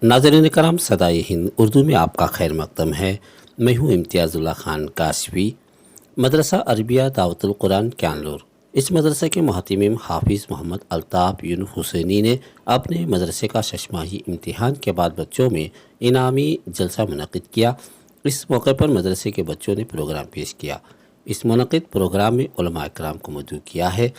नाज़रीन कराम, सदाए हिंद उर्दू में आपका खैर मकदम है। मैं हूँ इम्तियाज़ुल्लाह खान काशवी। मदरसा अरबिया दावतुल कुरान कैनलूर, इस मदरसे के महतमिम हाफिज़ मोहम्मद अल्ताफ़ यूनुस हुसैनी ने अपने मदरसे का शशमाही इम्तिहान के बाद बच्चों में इनामी जलसा मुनक़िद किया। इस मौके पर मदरसे के बच्चों ने प्रोग्राम पेश किया। इस मुनक़िद प्रोग्राम में उलमा इकराम को मदऊ किया है।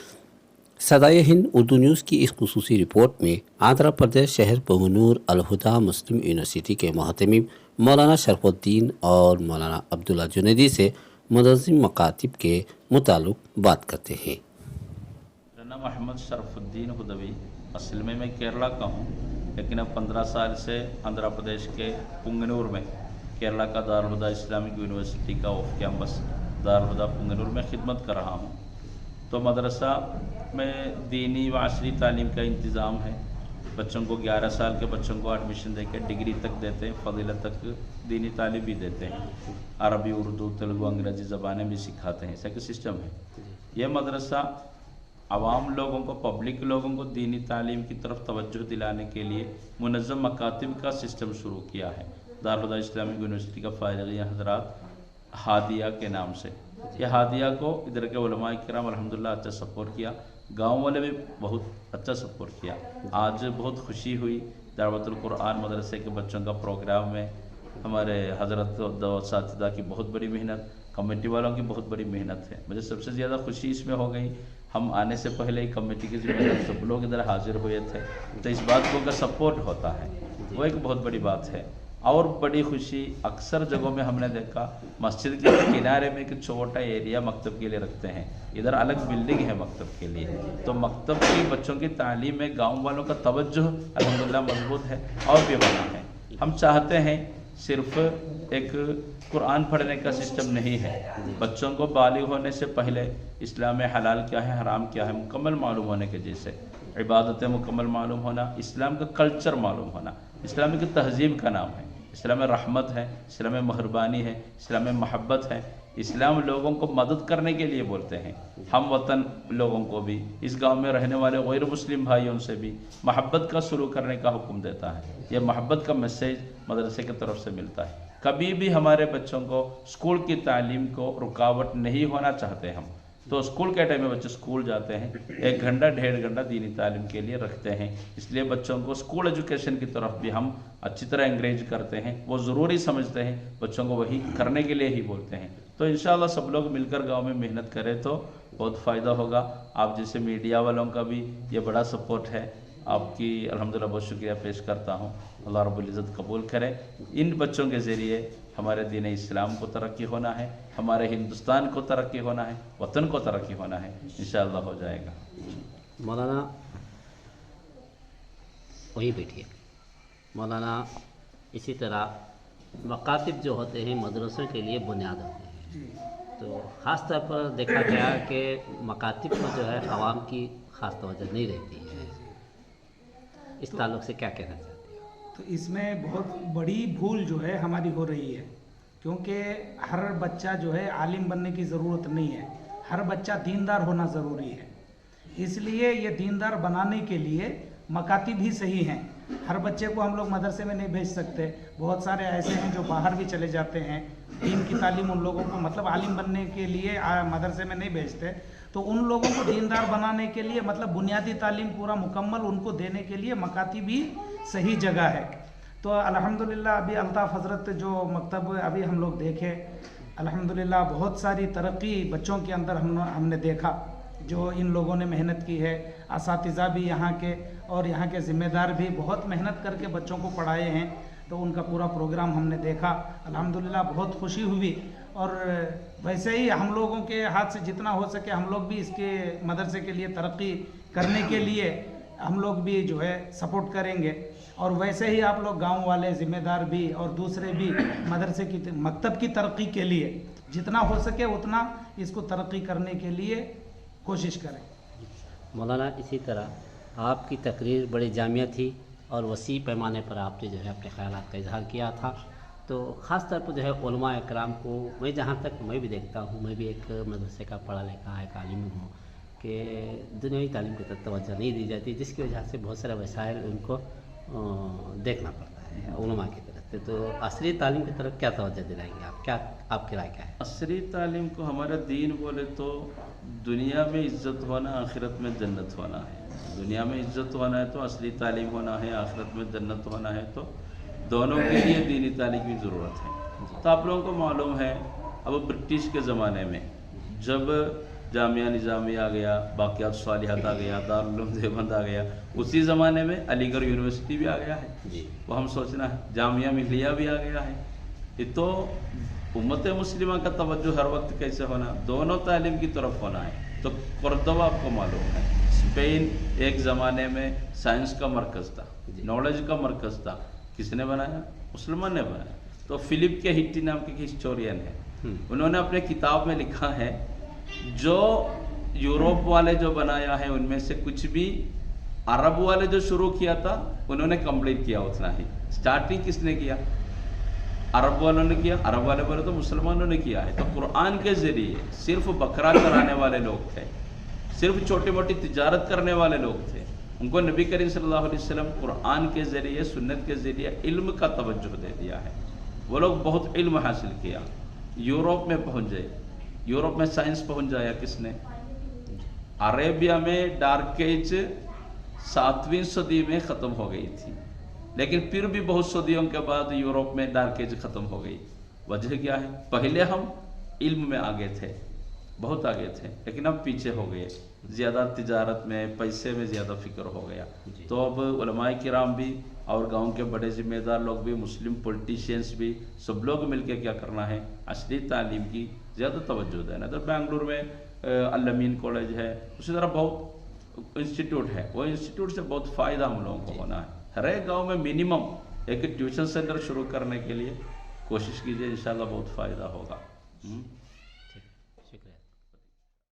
सदाए हिंद उर्दू न्यूज़ की इस खुसूसी रिपोर्ट में आंध्र प्रदेश शहर पुंगनूर अलहुदा मुस्लिम यूनिवर्सिटी के महतमिम मौलाना शरफुद्दीन और मौलाना अब्दुल्ला जुनैदी से मुनज़्ज़िम मकातिब के मुताल्लिक़ बात करते हैं। मेरा नाम अहमद शरफुद्दीन हुदवी, असल में मैं केरला का हूँ, लेकिन अब 15 साल से आंध्र प्रदेश के पुंगनूर में केरला का दारुल हुदा इस्लामिक यूनिवर्सिटी का ऑफ कैंपस दारुल हुदा पुंगनूर में खिदमत कर रहा हूँ। तो मदरसा में दीनी व असरी तालीम का इंतज़ाम है। बच्चों को 11 साल के बच्चों को एडमिशन देकर डिग्री तक देते हैं, फ़ज़ीलत तक दीनी तालीम भी देते हैं। अरबी, उर्दू, तेलुगु, अंग्रेज़ी ज़बानें भी सिखाते हैं। ऐसा कि सिस्टम है। यह मदरसा आवाम लोगों को, पब्लिक लोगों को दीनी तालीम की तरफ तवज्जो दिलाने के लिए मुनज़्ज़म मकातिब का सिस्टम शुरू किया है। दारुल हुदा इस्लामिक यूनिवर्सिटी का फ़ारिग़ हज़रात हादिया के नाम से। यह हादिया को इधर के उलमा इकराम अल्हम्दुलिल्लाह अच्छा सपोर्ट किया, गांव वाले भी बहुत अच्छा सपोर्ट किया। आज बहुत खुशी हुई, दावतुल कुरान मदरसे के बच्चों का प्रोग्राम में हमारे हज़रत साथिदा की बहुत बड़ी मेहनत, कमेटी वालों की बहुत बड़ी मेहनत है। मुझे सबसे ज़्यादा खुशी इसमें हो गई, हम आने से पहले ही कमेटी के ज़िम्मेदार सब लोग इधर हाजिर हुए थे, तो इस बात को अगर सपोर्ट होता है वो एक बहुत बड़ी बात है। और बड़ी खुशी अक्सर जगहों में हमने देखा, मस्जिद के किनारे में एक छोटा एरिया मकतब के लिए रखते हैं, इधर अलग बिल्डिंग है मकतब के लिए। तो मकतब की बच्चों की तालीम में गांव वालों का तवज्जो अल्हम्दुलिल्लाह मजबूत है और भी बना है। हम चाहते हैं सिर्फ एक कुरान पढ़ने का सिस्टम नहीं है, बच्चों को बालिग होने से पहले इस्लाम में हलाल क्या है, हराम क्या है मुकम्मल मालूम होने के जैसे, इबादतें मुकम्मल मालूम होना, इस्लाम का कल्चर मालूम होना। इस्लाम की तहज़ीब का नाम है, इस्लाम में रहमत है, इस्लाम में मेहरबानी है, इस्लाम में मोहब्बत है। इस्लाम लोगों को मदद करने के लिए बोलते हैं। हम वतन लोगों को भी, इस गांव में रहने वाले गैर मुस्लिम भाइयों से भी मोहब्बत का शुरू करने का हुक्म देता है। यह मोहब्बत का मैसेज मदरसे की तरफ से मिलता है। कभी भी हमारे बच्चों को स्कूल की तालीम को रुकावट नहीं होना चाहते हम। तो स्कूल के टाइम में बच्चे स्कूल जाते हैं, 1 घंटा 1.5 घंटा दीनी तालीम के लिए रखते हैं। इसलिए बच्चों को स्कूल एजुकेशन की तरफ भी हम अच्छी तरह एंकरेज करते हैं, वो ज़रूरी समझते हैं, बच्चों को वही करने के लिए ही बोलते हैं। तो इंशाअल्लाह सब लोग मिलकर गांव में मेहनत करें तो बहुत फ़ायदा होगा। आप जैसे मीडिया वालों का भी ये बड़ा सपोर्ट है, आपकी अल्हम्दुलिल्लाह बहुत शुक्रिया पेश करता हूँ। अल्लाह रब्बुल इज़्ज़त कबूल करे। इन बच्चों के ज़रिए हमारे दीन इस्लाम को तरक्की होना है, हमारे हिंदुस्तान को तरक्की होना है, वतन को तरक्की होना है, इंशाअल्लाह हो जाएगा। मौलाना वहीं बैठिए। मौलाना, इसी तरह मकातिब जो होते हैं मदरसों के लिए बुनियाद होते हैं, तो ख़ास तौर पर देखा गया कि मकातिब को जो है आवाम की ख़ास तवज्जो नहीं रहती है। इस ताल्लुक़ से क्या कहना चाहते हैं? तो इसमें बहुत बड़ी भूल जो है हमारी हो रही है, क्योंकि हर बच्चा जो है आलिम बनने की ज़रूरत नहीं है, हर बच्चा दीनदार होना ज़रूरी है। इसलिए ये दीनदार बनाने के लिए मकातिब भी सही हैं। हर बच्चे को हम लोग मदरसे में नहीं भेज सकते, बहुत सारे ऐसे हैं जो बाहर भी चले जाते हैं, दीन की तालीम उन लोगों को मतलब आलिम बनने के लिए मदरसे में नहीं भेजते। तो उन लोगों को दीनदार बनाने के लिए मतलब बुनियादी तालीम पूरा मुकम्मल उनको देने के लिए मकातिब भी सही जगह है। तो अल्हम्दुलिल्लाह अभी अल्ताफ़ हज़रत जो मकतब अभी हम लोग देखे, अल्हम्दुलिल्लाह बहुत सारी तरक्की बच्चों के अंदर हमने देखा, जो इन लोगों ने मेहनत की है। असातिज़ा भी यहाँ के और यहाँ के ज़िम्मेदार भी बहुत मेहनत करके बच्चों को पढ़ाए हैं, तो उनका पूरा प्रोग्राम हमने देखा, अल्हम्दुलिल्लाह बहुत खुशी हुई। और वैसे ही हम लोगों के हाथ से जितना हो सके हम लोग भी इसके मदरसे के लिए तरक्की करने के लिए हम लोग भी जो है सपोर्ट करेंगे। और वैसे ही आप लोग गांव वाले ज़िम्मेदार भी और दूसरे भी मदरसे की मकतब की तरक्की के लिए जितना हो सके उतना इसको तरक्की करने के लिए कोशिश करें। मौलाना, इसी तरह आपकी तकरीर बड़ी जामिया थी और वसी पैमाने पर आपने जो है अपने ख़यालात का इजहार किया था। तो ख़ास तौर पर जो है उलमा इकराम को, मैं जहाँ तक मैं भी देखता हूँ, मैं भी एक मदरसे का पढ़ा लिखा एक आलिम हूँ, कि दुनियावी तालीम की तरफ तवज्जो नहीं दी जाती, जिसकी वजह से बहुत सारे वसाइल उनको देखना पड़ता है। है उलमा की तरफ से, तो असली तालीम की तरफ क्या तवज्जो दिलाएंगे आप, क्या आपकी राय क्या है? असली तालीम को हमारा दीन बोले तो दुनिया में इज्जत होना, आखिरत में जन्नत होना है। दुनिया में इज्जत होना है तो असली तालीम होना है, आखिरत में जन्नत होना है तो दोनों के लिए दीनी तालीम की ज़रूरत है। तो आप लोगों को मालूम है अब ब्रिटिश के ज़माने में जब जामिया निज़ामी आ गया, बाक़ियात सालिहात आ गया, दारुल उलूम देवबंद आ गया, उसी ज़माने में अलीगढ़ यूनिवर्सिटी भी आ गया है जी। वो हम सोचना है, जामिया मिलिया भी आ गया है। ये तो उम्मत मुस्लिमा का तवज्जो हर वक्त कैसे होना, दोनों तालीम की तरफ होना है। तो कुर्दवा आपको मालूम है, स्पेन एक ज़माने में साइंस का मरकज़ था, नॉलेज का मरकज़ था। किसने बनाया? मुसलमान ने बनाया। तो फिलिप के हिट्टी नाम के हिस्टोरियन है, उन्होंने अपने किताब में लिखा है जो यूरोप वाले जो बनाया है उनमें से कुछ भी अरब वाले जो शुरू किया था उन्होंने कंप्लीट किया उतना ही। स्टार्टिंग किसने किया? अरब वालों ने किया। अरब वाले बोले तो मुसलमानों ने किया है। तो कुरान के ज़रिए सिर्फ बकरा चराने वाले लोग थे, सिर्फ छोटी मोटी तिजारत करने वाले लोग थे, उनको नबी करीम सल्लल्लाहु अलैहि वसल्लम कुरान के ज़रिए, सुन्नत के ज़रिए इल्म का तवज्जो दे दिया है। वो लोग बहुत इल्म हासिल किया, यूरोप में पहुँच गए। यूरोप में साइंस पहुँच जाया किसने? अरेबिया में डार्क एज 7वीं सदी में ख़त्म हो गई थी, लेकिन फिर भी बहुत सदियों के बाद यूरोप में डार्क एज ख़त्म हो गई। वजह क्या है? पहले हम इल्म में आगे थे, बहुत आगे थे, लेकिन अब पीछे हो गए, ज़्यादा तिजारत में, पैसे में ज़्यादा फिक्र हो गया। तो अब उलमाए किराम भी और गांव के बड़े ज़िम्मेदार लोग भी, मुस्लिम पॉलिटिशियंस भी, सब लोग मिलकर क्या करना है? असली तालीम की ज़्यादा तवज्जो देना। तो बेंगलुरु में अल-अमीन कॉलेज है, उसी तरह बहुत इंस्टीट्यूट है, वो इंस्टीट्यूट से बहुत फ़ायदा हम लोगों को होना है। हर एक गाँव में मिनिमम एक ट्यूशन सेंटर शुरू करने के लिए कोशिश कीजिए, इंशाल्लाह बहुत फ़ायदा होगा।